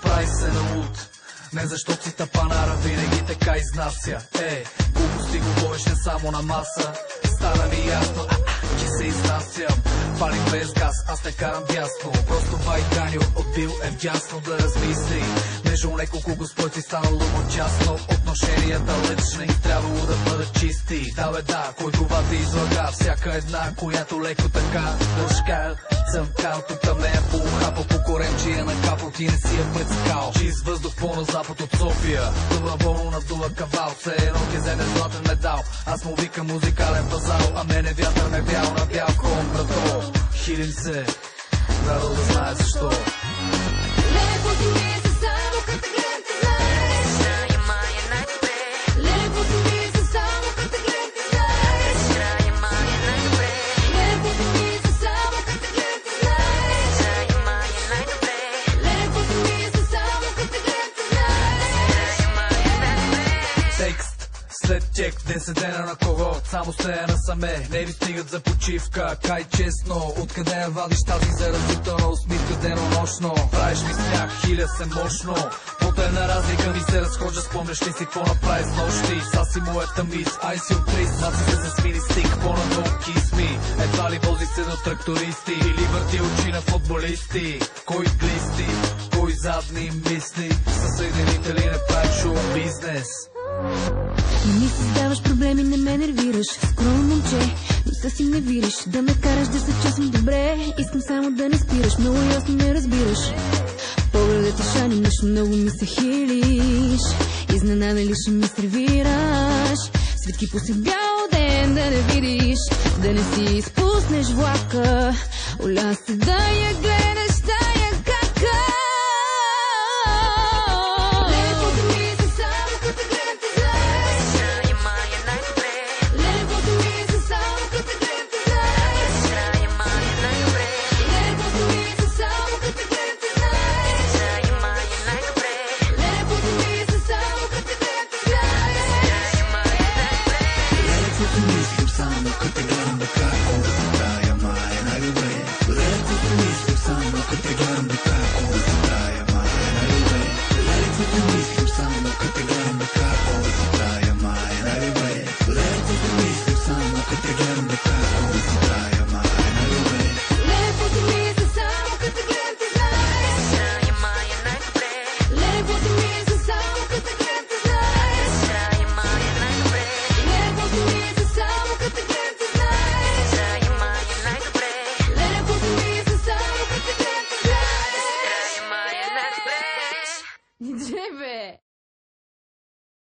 Прави се на луд, не защото си тапанара винаги така изнася. Глупости говориш не само на маса. Стана ми ясно, че се изнасям. Палим без газ, аз не карам дясно. Просто Вайганю отбил вдясно да размисли. Между неколко господи станало частно. Отношенията лични трябвало да бъдат чисти. Да, кой това ти излага? Всяка една, която леко така дъжка. Цъмкал, тук ме е поухапал по коремчия на капал, ти не си я предскал. Чист въздух по-на запад от София, доброволно надува кавал, все едно ке вземе златен медал. Аз му викам музикален пазал, а мене вятър ме вял на бял кон, брато. Хилим се, надо да знае защо. Лекото ми се само като гледам те знаеш. Края мая най-добре. Лекото ми се само като гледам те знаеш. Края мая най-добре. Лекото ми се само като гледам те знаеш. Края мая най-добре. Лекото ми се само като гледам те знаеш. Края мая най-добре. Текст след чек, 10 дена на кого? Само steя насаме, не ви стигат за почивка. Кай честно, откъде я вадиш тази заразителна усмивка денонощно? Правиш ми смях, хиля се мощно. Под една разлика ми се разхожда, спомняш ли си какво направи с нощи? Са си моята мис, ай сюрприз, маци се засмини стик, по-надолу кисми. Едва ли вози се до трактористи или върти очи на футболисти? Кой глисти, кой задни мисли? Със съединители не прави шоу бизнес. Не ми създаваш проблеми, не ме нервираш. Скромно момче, но съвсем не вириш. Да ме караш да се чувствам добре. Искам само да не спираш, много ясно не разбираш. Погледът ти шани, нещо много ми се хилиш. Изненада ли ще ми сервираш? Свитки по бял ден да не видиш, да не си изпуснеш влака. Оля се да я гледаш.